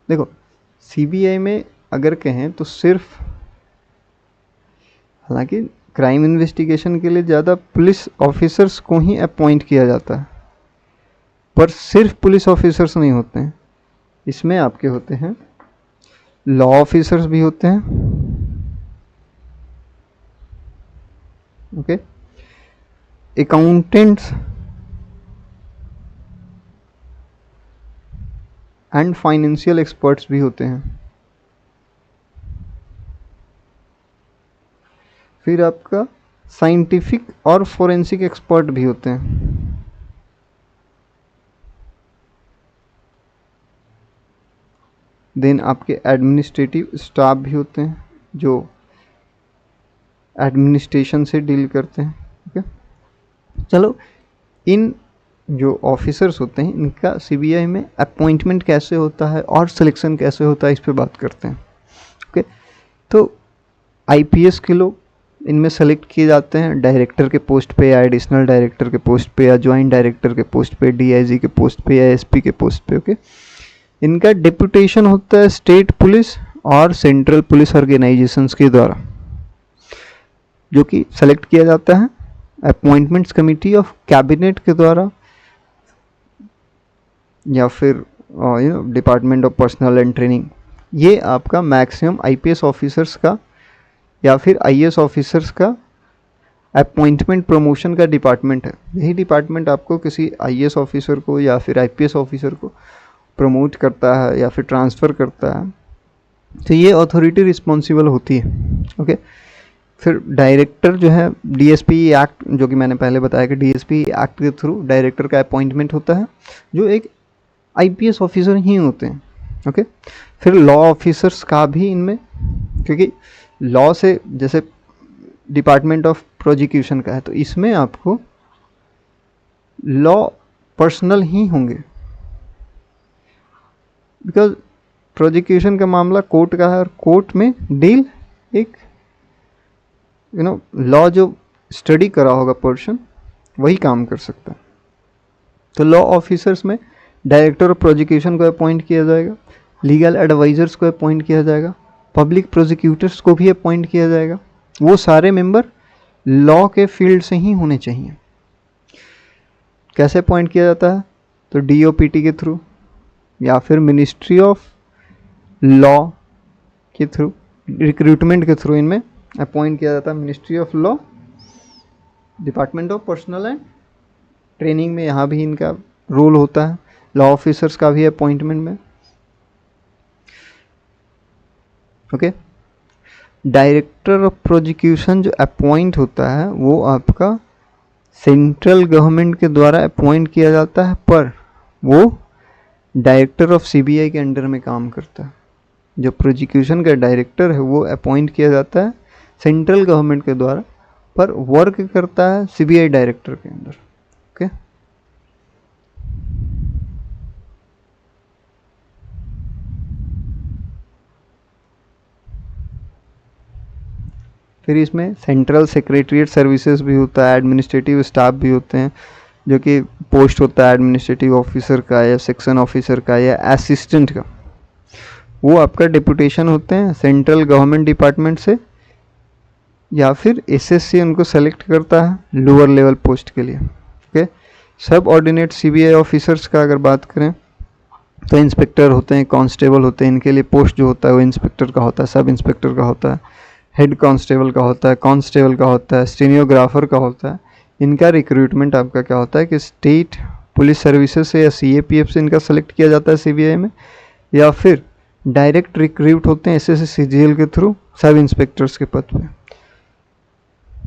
देखो सीबीआई में अगर कहें तो सिर्फ, हालांकि क्राइम इन्वेस्टिगेशन के लिए ज़्यादा पुलिस ऑफिसर्स को ही अपॉइंट किया जाता है, पर सिर्फ पुलिस ऑफिसर्स नहीं होते हैं, इसमें आपके होते हैं लॉ ऑफिसर्स भी होते हैं, okay, accountants and financial experts भी होते हैं। फिर आपका साइंटिफिक और फोरेंसिक एक्सपर्ट भी होते हैं। देन आपके एडमिनिस्ट्रेटिव स्टाफ भी होते हैं जो एडमिनिस्ट्रेशन से डील करते हैं, ओके। चलो, इन जो ऑफिसर्स होते हैं इनका सीबीआई में अपॉइंटमेंट कैसे होता है और सिलेक्शन कैसे होता है इस पे बात करते हैं, ओके। तो आईपीएस के लोग इनमें सेलेक्ट किए जाते हैं डायरेक्टर के पोस्ट पे या एडिशनल डायरेक्टर के पोस्ट पे या ज्वाइंट डायरेक्टर के पोस्ट पे, डीआईजी के पोस्ट पे या एसपी के पोस्ट पे, ओके। इनका डिप्यूटेशन होता है स्टेट पुलिस और सेंट्रल पुलिस ऑर्गेनाइजेशंस के द्वारा, जो कि सेलेक्ट किया जाता है अपॉइंटमेंट्स कमिटी ऑफ कैबिनेट के द्वारा या फिर department of personal and training. ये आपका मैक्सिमम आईपीएस ऑफिसर्स का या फिर आईएएस ऑफिसर्स का अपॉइंटमेंट प्रमोशन का डिपार्टमेंट है। यही डिपार्टमेंट आपको किसी आईएएस ऑफिसर को या फिर आईपीएस ऑफिसर को प्रमोट करता है या फिर ट्रांसफ़र करता है, तो ये अथॉरिटी रिस्पॉन्सिबल होती है, ओके। फिर डायरेक्टर जो है डीएसपी एक्ट, जो कि मैंने पहले बताया कि डीएसपी एक्ट के थ्रू डायरेक्टर का अपॉइंटमेंट होता है, जो एक आईपीएस ऑफिसर ही होते हैं, ओके। फिर लॉ ऑफिसर्स का भी इनमें, क्योंकि लॉ से जैसे डिपार्टमेंट ऑफ प्रोसिक्यूशन का है तो इसमें आपको लॉ पर्सनल ही होंगे, बिकॉज प्रोसिक्यूशन का मामला कोर्ट का है और कोर्ट में डील एक लॉ जो स्टडी करा होगा पर्सन वही काम कर सकता है। तो लॉ ऑफिसर्स में डायरेक्टर ऑफ प्रोसिक्यूशन को अपॉइंट किया जाएगा, लीगल एडवाइजर्स को अपॉइंट किया जाएगा, पब्लिक प्रोसिक्यूटर्स को भी अपॉइंट किया जाएगा। वो सारे मेंबर लॉ के फील्ड से ही होने चाहिए। कैसे अपॉइंट किया जाता है? तो डीओपीटी के थ्रू या फिर मिनिस्ट्री ऑफ लॉ के थ्रू, रिक्रूटमेंट के थ्रू इनमें अपॉइंट किया जाता है। Ministry of law, department of personal and training में यहाँ भी इनका रोल होता है, लॉ ऑफिसर्स का भी अपॉइंटमेंट में, ओके। डायरेक्टर ऑफ प्रोसिक्यूशन जो अपॉइंट होता है वो आपका सेंट्रल गवर्नमेंट के द्वारा अपॉइंट किया जाता है, पर वो डायरेक्टर ऑफ सीबीआई के अंडर में काम करता है। जो प्रोसिक्यूशन का डायरेक्टर है वो अपॉइंट किया जाता है सेंट्रल गवर्नमेंट के द्वारा, पर वर्क करता है सीबीआई डायरेक्टर के अंदर, ओके। फिर इसमें सेंट्रल सेक्रेटरीट सर्विसेज भी होता है, एडमिनिस्ट्रेटिव स्टाफ भी होते हैं, जो कि पोस्ट होता है एडमिनिस्ट्रेटिव ऑफिसर का या सेक्शन ऑफिसर का या असिस्टेंट का। वो आपका डिप्यूटेशन होते हैं सेंट्रल गवर्नमेंट डिपार्टमेंट से या फिर एसएससी उनको सेलेक्ट करता है लोअर लेवल पोस्ट के लिए, ओके। सब ऑर्डिनेट सीबीआई ऑफिसर्स का अगर बात करें तो इंस्पेक्टर होते हैं, कांस्टेबल होते हैं, इनके लिए पोस्ट जो होता है वो इंस्पेक्टर का होता है, सब इंस्पेक्टर का होता है, हेड कांस्टेबल का होता है, कांस्टेबल का होता है, स्टेनियोग्राफर का होता है। इनका रिक्रूटमेंट आपका क्या होता है कि स्टेट पुलिस सर्विसेज से या सीएपीएफ से इनका सेलेक्ट किया जाता है सीबीआई में, या फिर डायरेक्ट रिक्रूट होते हैं एसएससी सीजीएल के थ्रू सब इंस्पेक्टर्स के पद पे।